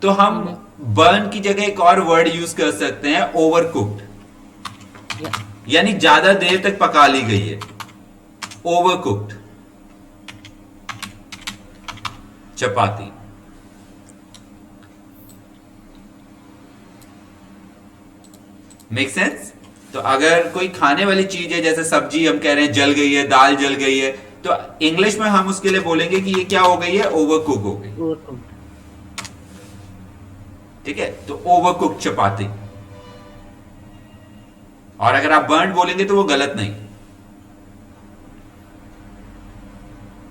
तो हम बर्न की जगह एक और वर्ड यूज कर सकते हैं, ओवर कुक्ड, यानी ज्यादा देर तक पका ली गई है, overcooked chapati. Make sense? तो अगर कोई खाने वाली चीज है, जैसे सब्जी हम कह रहे हैं जल गई है, दाल जल गई है, तो इंग्लिश में हम उसके लिए बोलेंगे कि ये क्या हो गई है? ओवर कुक हो गई। ठीक है, तो ओवर कुक चपाती। और अगर आप बर्न बोलेंगे तो वो गलत नहीं।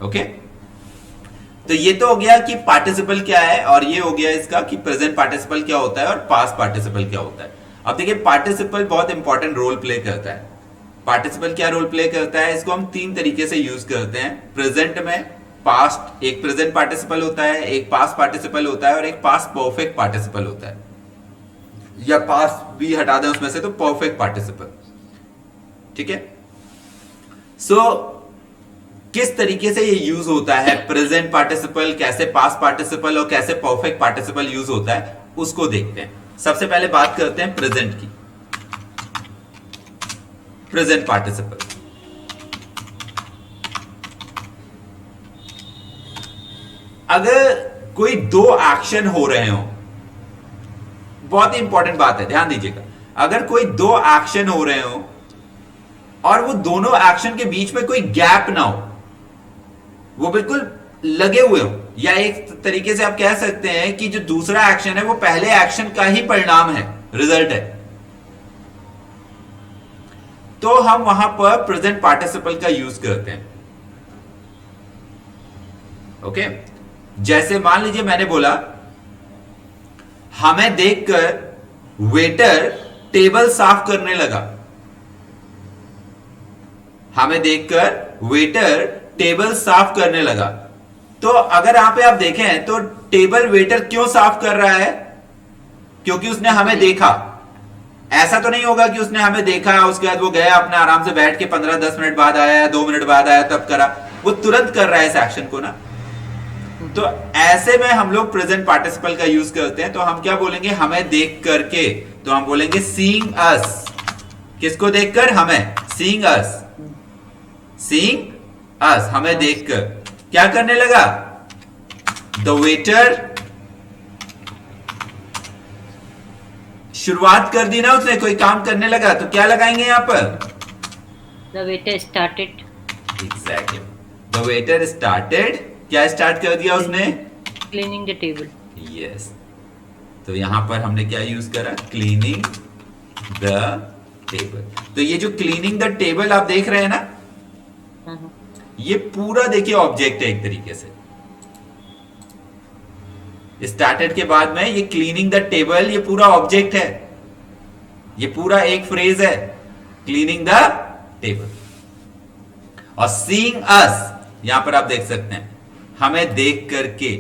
ओके, तो ये तो हो गया कि पार्टिसिपल क्या है, और ये हो गया इसका कि प्रेजेंट पार्टिसिपल क्या होता है और पास्ट पार्टिसिपल क्या होता है। अब देखिए, पार्टिसिपल बहुत इंपॉर्टेंट रोल प्ले करता है। पार्टिसिपल क्या रोल प्ले करता है? इसको हम तीन तरीके से यूज करते हैं। प्रेजेंट में पास्ट, एक प्रेजेंट पार्टिसिपल होता है, एक पास्ट पार्टिसिपल होता है, और एक पास्ट परफेक्ट पार्टिसिपल होता है, या पास्ट भी हटा दें उसमें से तो परफेक्ट पार्टिसिपल। ठीक है, सो किस तरीके से ये यूज होता है प्रेजेंट पार्टिसिपल, कैसे पास्ट पार्टिसिपल और कैसे परफेक्ट पार्टिसिपल यूज होता है, उसको देखते हैं। सबसे पहले बात करते हैं प्रेजेंट की। प्रेजेंट पार्टिसिपल, अगर कोई दो एक्शन हो रहे हो, बहुत ही इंपॉर्टेंट बात है, ध्यान दीजिएगा। अगर कोई दो एक्शन हो रहे हो और वो दोनों एक्शन के बीच में कोई गैप ना हो, वो बिल्कुल लगे हुए हो, या एक तरीके से आप कह सकते हैं कि जो दूसरा एक्शन है वो पहले एक्शन का ही परिणाम है, रिजल्ट है, तो हम वहां पर प्रेजेंट पार्टिसिपल का यूज करते हैं। ओके, जैसे मान लीजिए मैंने बोला हमें देखकर वेटर टेबल साफ करने लगा। हमें देखकर वेटर टेबल साफ करने लगा। तो अगर यहां पे आप देखें तो टेबल वेटर क्यों साफ कर रहा है? क्योंकि उसने हमें देखा। ऐसा तो नहीं होगा कि उसने हमें देखा उसके बाद वो गया अपने आराम से बैठ के 15-10 मिनट बाद आया, 2 मिनट बाद आया तब करा। वो तुरंत कर रहा है इस एक्शन को ना। तो ऐसे में हम लोग प्रेजेंट पार्टिसिपल का यूज करते हैं। तो हम क्या बोलेंगे? हमें देख करके। तो हम बोलेंगे सीइंग अस। किसको देखकर? हमें। सीइंग अस। सीइंग अस, हमें देखकर क्या करने लगा? द वेटर, शुरुआत कर दी ना उसने, कोई काम करने लगा, तो क्या लगाएंगे यहां पर? The waiter started. Exactly, the waiter started. क्या स्टार्ट कर दिया उसने? Cleaning the table. यस, तो यहां पर हमने क्या यूज करा? Cleaning the table. तो ये जो क्लीनिंग द टेबल आप देख रहे हैं ना, ये पूरा देखिए ऑब्जेक्ट है एक तरीके से। स्टार्टेड के बाद में ये क्लीनिंग द टेबल, ये पूरा ऑब्जेक्ट है। ये पूरा एक फ्रेज है, क्लीनिंग द टेबल। और सीइंग अस, यहां पर आप देख सकते हैं हमें देख करके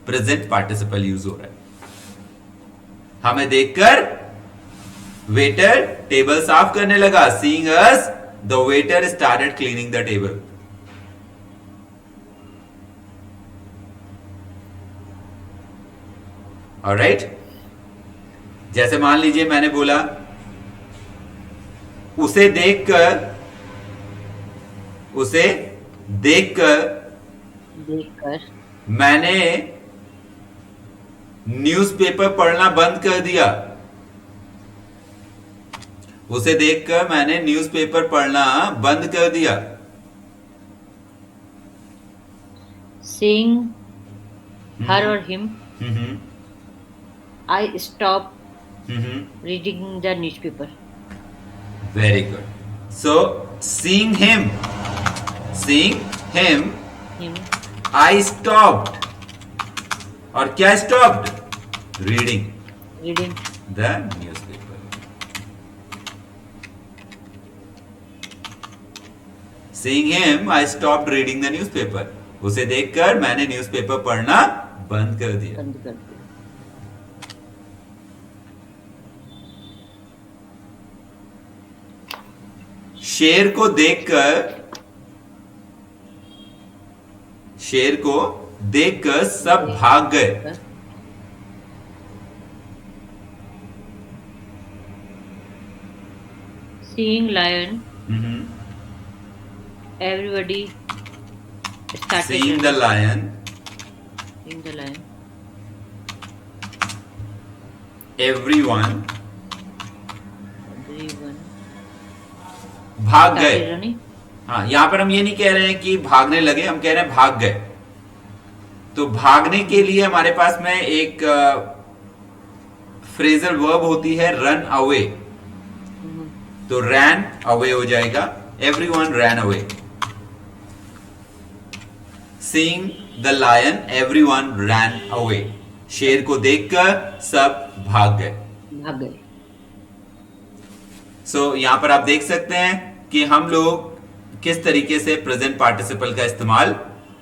प्रेजेंट पार्टिसिपल यूज हो रहा है। हमें देखकर वेटर टेबल साफ करने लगा। Seeing us, the waiter started cleaning the table. Alright, जैसे मान लीजिए मैंने बोला उसे देखकर मैंने न्यूज़पेपर पढ़ना बंद कर दिया। उसे देखकर मैंने न्यूज़पेपर पढ़ना बंद कर दिया। Seeing her or him, I stopped reading the newspaper. Very good. So seeing him, Him, I stopped. और क्या stopped? Reading reading the newspaper. Seeing him, I stopped reading the newspaper. उसे देखकर मैंने न्यूज़पेपर पढ़ना बंद कर दिया। बंद कर दिया। शेर को देखकर सब भाग गए। Seeing lion, everybody started Seeing the lion, seeing the lion. everyone Everyone भाग गए। started running. हाँ, यहां पर हम ये नहीं कह रहे हैं कि भागने लगे, हम कह रहे हैं भाग गए। तो भागने के लिए हमारे पास में एक फ्रेजल वर्ब होती है रन अवे। तो रैन अवे हो जाएगा, everyone ran away. Seeing the lion, everyone ran away. शेर को देखकर सब भाग गए। भाग गए। सो यहां पर आप देख सकते हैं कि हम लोग किस तरीके से प्रेजेंट पार्टिसिपल का इस्तेमाल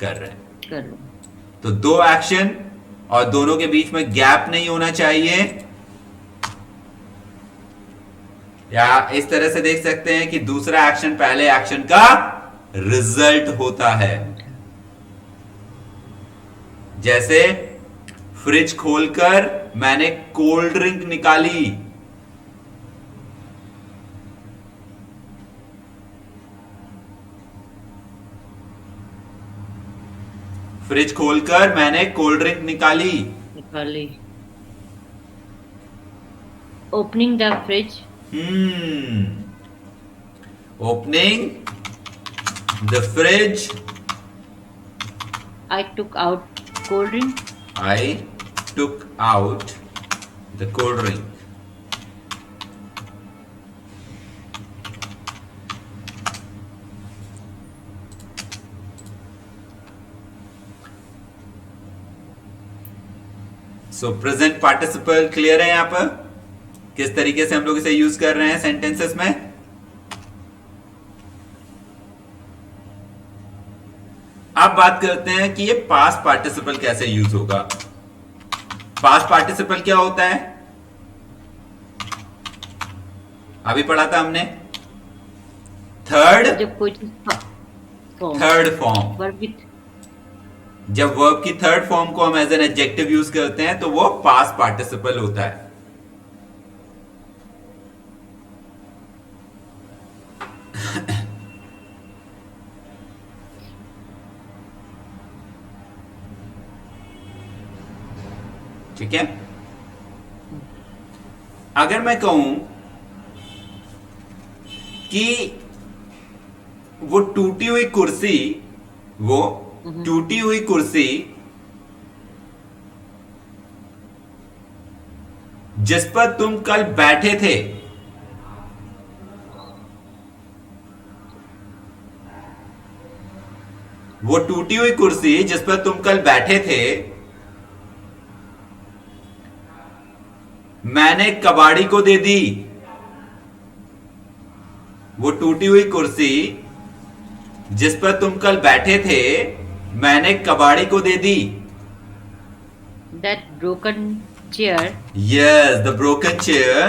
कर रहे हैं। कर लो। तो दो एक्शन और दोनों के बीच में गैप नहीं होना चाहिए। या इस तरह से देख सकते हैं कि दूसरा एक्शन पहले एक्शन का रिजल्ट होता है। जैसे फ्रिज खोलकर मैंने कोल्ड ड्रिंक निकाली। फ्रिज खोलकर मैंने कोल्ड ड्रिंक निकाली। निकाली। opening the fridge. Opening the fridge. I took out cold drink. I took out the cold drink. So present participle clear है यहां पर किस तरीके से हम लोग इसे यूज कर रहे हैं सेंटेंसेस में। अब बात करते हैं कि ये पास्ट पार्टिसिपल कैसे यूज होगा। पास्ट पार्टिसिपल क्या होता है, अभी पढ़ा था हमने, जब कोई चीज थर्ड फॉर्म। वर्ब विथ जब वर्ब की थर्ड फॉर्म को हम एज एन एडजेक्टिव यूज करते हैं तो वो पास्ट पार्टिसिपल होता है। ठीक है, अगर मैं कहूं कि वो टूटी हुई कुर्सी, वो टूटी हुई कुर्सी जिस पर तुम कल बैठे थे, वो टूटी हुई कुर्सी जिस पर तुम कल बैठे थे मैंने कबाड़ी को दे दी। वो टूटी हुई कुर्सी जिस पर तुम कल बैठे थे मैंने कबाड़ी को दे दी। that broken chair. Yes, the broken chair.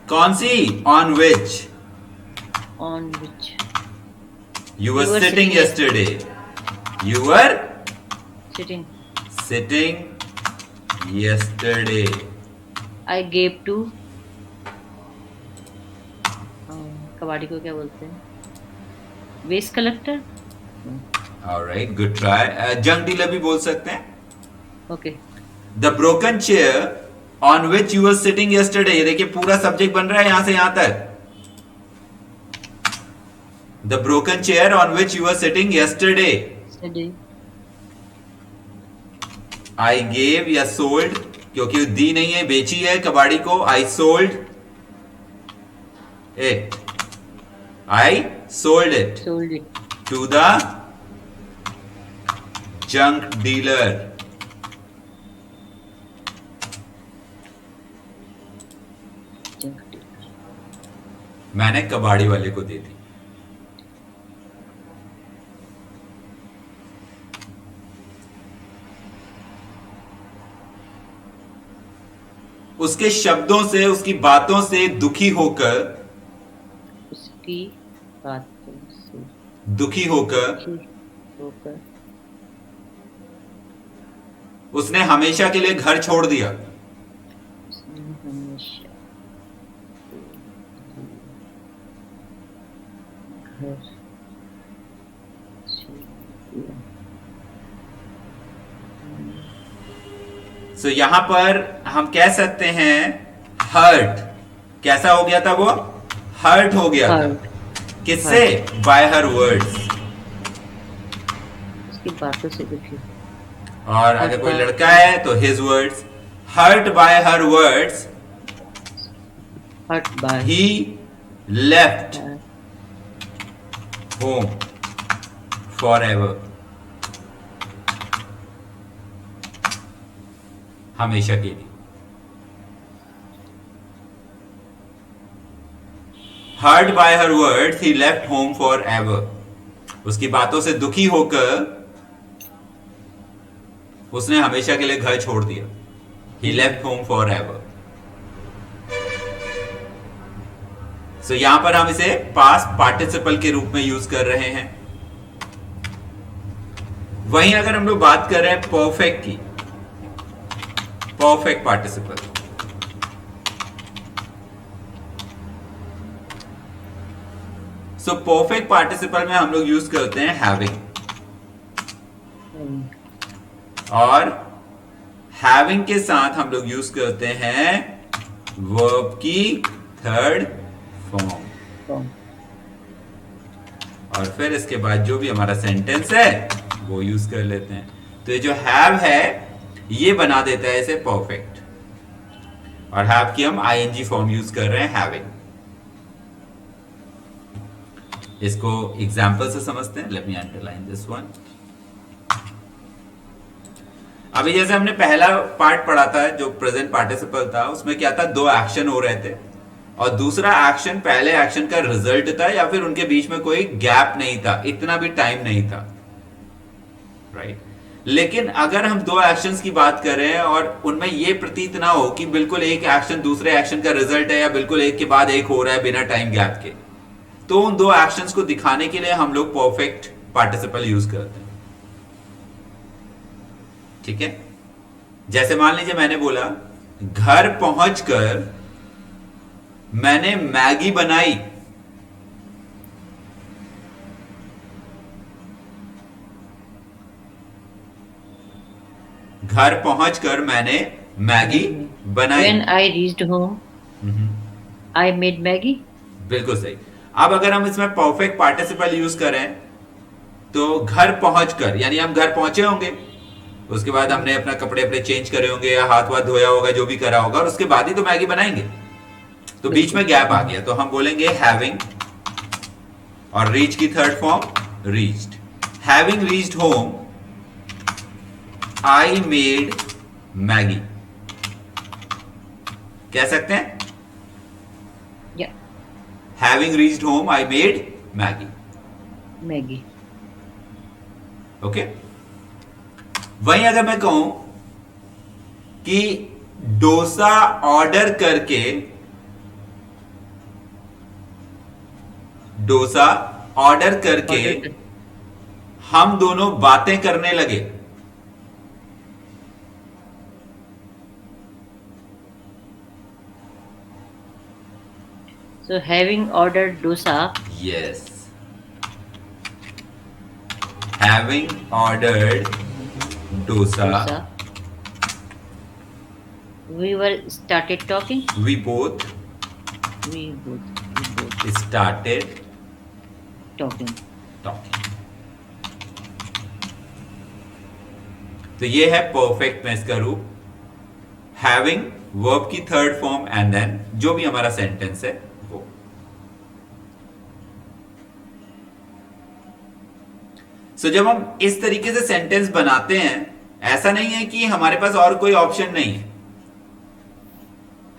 कौन सी? On which On which you were sitting yesterday. You were sitting. sitting yesterday. I gave to कबाड़ी को क्या बोलते हैं? Waste collector. Alright, good try. Junk dealer भी बोल सकते हैं. Okay. The broken chair on which you were sitting yesterday. ये देखिए पूरा सब्जेक्ट बन रहा है यहां से यहां तक. The broken chair on which you were sitting yesterday. Yesterday. I gave या sold, क्योंकि दी नहीं है, बेची है कबाड़ी को. I sold it. I sold it. Sold it. To the junk dealer. Junk dealer. मैंने कबाड़ी वाले को दे दी. उसके शब्दों से, उसकी बातों से दुखी होकर, उसकी बातों से दुखी होकर होकर उसने हमेशा के लिए घर छोड़ दिया. उसने हमेशा घर छोड़ दिया. सो यहां पर हम कह सकते हैं हर्ट. कैसा हो गया था वो? हर्ट हो गया था. किससे? Bye her words. उसकी बातों से दुखी. और अगर कोई लड़का है तो his words. Hurt by her words hurt by he left home forever. हमेशा के लिए. Hurt by her words he left home forever. उसकी बातों से दुखी होकर उसने हमेशा के लिए घर छोड़ दिया. ही लेफ्ट होम फॉर एवर. सो यहां पर हम इसे पास्ट पार्टिसिपल के रूप में यूज कर रहे हैं. वहीं अगर हम लोग बात कर रहे हैं परफेक्ट की, perfect participle, so perfect participle में हम लोग यूज करते हैं हैविंग और हैविंग के साथ हम लोग यूज करते हैं वर्ब की थर्ड फॉर्म, Form. और फिर इसके बाद जो भी हमारा सेंटेंस है वो यूज कर लेते हैं। तो ये जो हैव है ये बना देता है इसे परफेक्ट, और हैव की हम आईएनजी फॉर्म यूज कर रहे हैं हैविंग। इसको एग्जांपल से समझते हैं। Let me underline this one. अभी जैसे हमने पहला पार्ट पढ़ा था जो प्रेजेंट पार्टिसिपल था, उसमें क्या था, दो एक्शन हो रहे थे और दूसरा एक्शन पहले एक्शन का रिजल्ट था या फिर उनके बीच में कोई गैप नहीं था, इतना भी टाइम नहीं था, राइट। लेकिन अगर हम दो एक्शंस की बात करें और उनमें यह प्रतीत ना हो कि बिल्कुल एक एक्शन दूसरे एक्शन का रिजल्ट है या बिल्कुल एक के बाद एक हो रहा है बिना टाइम गैप के, तो उन दो एक्शंस को दिखाने के लिए हम लोग परफेक्ट पार्टिसिपल यूज करते हैं। ठीक है, जैसे मान लीजिए मैंने बोला घर पहुंचकर मैंने मैगी बनाई। घर पहुंचकर मैंने मैगी बनाई। When I reached home, I made Maggie. बिल्कुल सही। अब अगर हम इसमें परफेक्ट पार्टिसिपल यूज करें तो घर पहुंचकर यानी हम घर पहुंचे होंगे, उसके बाद हमने अपना कपड़े चेंज करे होंगे या हाथ वाथ धोया होगा, जो भी करा होगा, और उसके बाद ही तो मैगी बनाएंगे। तो बीच में गैप आ गया, तो हम बोलेंगे हैविंग, और रीच की third form reached. Having reached home I made Maggi, कह सकते हैं। Yeah, having reached home I made Maggi. Maggie. Okay. वहीं अगर मैं कहूं कि डोसा ऑर्डर करके, डोसा ऑर्डर करके Order कर- हम दोनों बातें करने लगे, So having ordered dosa, yes, having ordered dosa, dosa, we were started talking. We both We both started talking. Talking. तो ये है परफेक्ट में इसका रूप, हैविंग वर्ब की थर्ड फॉर्म एंड देन जो भी हमारा सेंटेंस है वो। सो जब हम इस तरीके से सेंटेंस बनाते हैं, ऐसा नहीं है कि हमारे पास और कोई ऑप्शन नहीं है।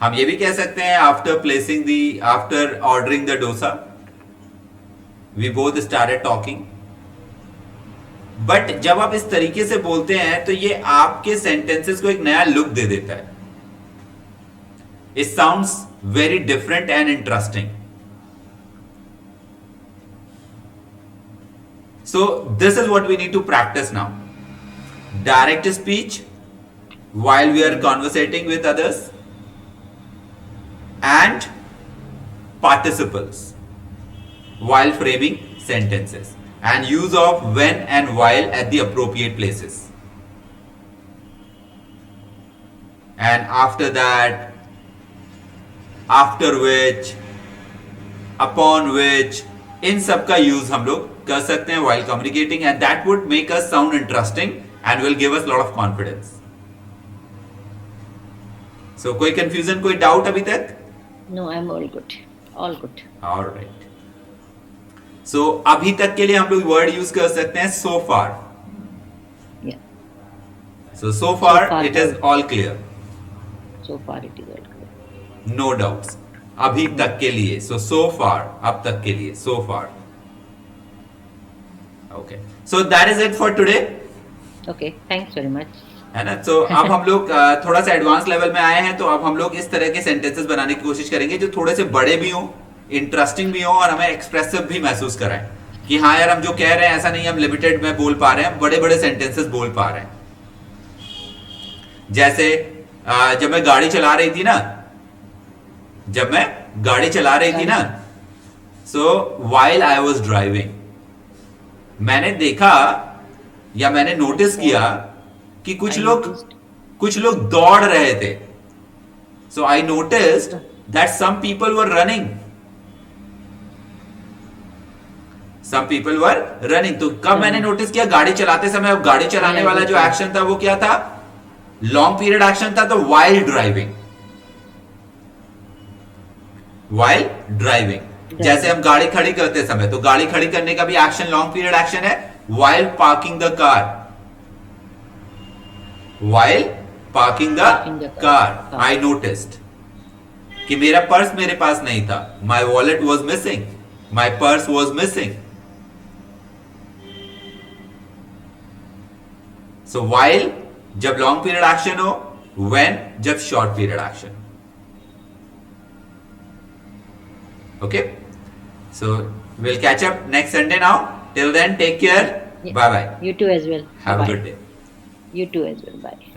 हम ये भी कह सकते हैं after ordering the dosa we both started talking. But जब आप इस तरीके से बोलते हैं तो ये आपके सेंटेंसेस को एक नया लुक दे देता है। It sounds very different and interesting. So this is what we need to practise now. Direct speech while we are conversating with others, and participles while framing sentences, and use of when and while at the appropriate places. And after that, after which, upon which, इन सब का use हम लोग कर सकते हैं while communicating, and that would make us sound interesting and will give us lot of confidence. So कोई confusion, कोई doubt अभी तक? No, I'm all good. All good. Alright. So अभी तक के लिए हम लोग वर्ड यूज कर सकते हैं so far. Yeah. So far So far, it is all clear. So far it is all clear. No doubts. अभी तक के लिए so far, अब तक के लिए so far. Okay. So that is it for today. Okay, thanks very much. है ना। तो अब हम लोग थोड़ा सा एडवांस लेवल में आए हैं, तो अब हम लोग इस तरह के सेंटेंसेस बनाने की कोशिश करेंगे जो थोड़े से बड़े भी हों, इंटरेस्टिंग भी हों और हमें एक्सप्रेसिव भी महसूस कराएं कि हाँ यार हम जो कह रहे हैं ऐसा नहीं हम लिमिटेड में बोल पा रहे हैं, बड़े बड़े सेंटेंसेस बोल पा रहे हैं। जैसे जब मैं गाड़ी चला रही थी ना, सो व्हाइल आई वाज ड्राइविंग, मैंने देखा या मैंने नोटिस किया कि कुछ I लोग noticed. कुछ लोग दौड़ रहे थे. So I noticed that some people were running. Some people were running. तो कब मैंने नोटिस किया? गाड़ी चलाते समय. अब गाड़ी चलाने वाला जो एक्शन था वो क्या था? लॉन्ग पीरियड एक्शन था. तो while driving. while driving. जैसे हम गाड़ी खड़ी करते समय, तो गाड़ी खड़ी करने का भी एक्शन लॉन्ग पीरियड एक्शन है. while parking the car. while parking the car, I noticed कि मेरा पर्स मेरे पास नहीं था. My wallet was missing. My purse was missing. So while जब लॉन्ग पीरियड एक्शन हो, when जब short period action. Okay, so we'll catch up next Sunday now. Till then, take care. Bye bye. You too as well. Have a Bye. good day. You too as well. Bye.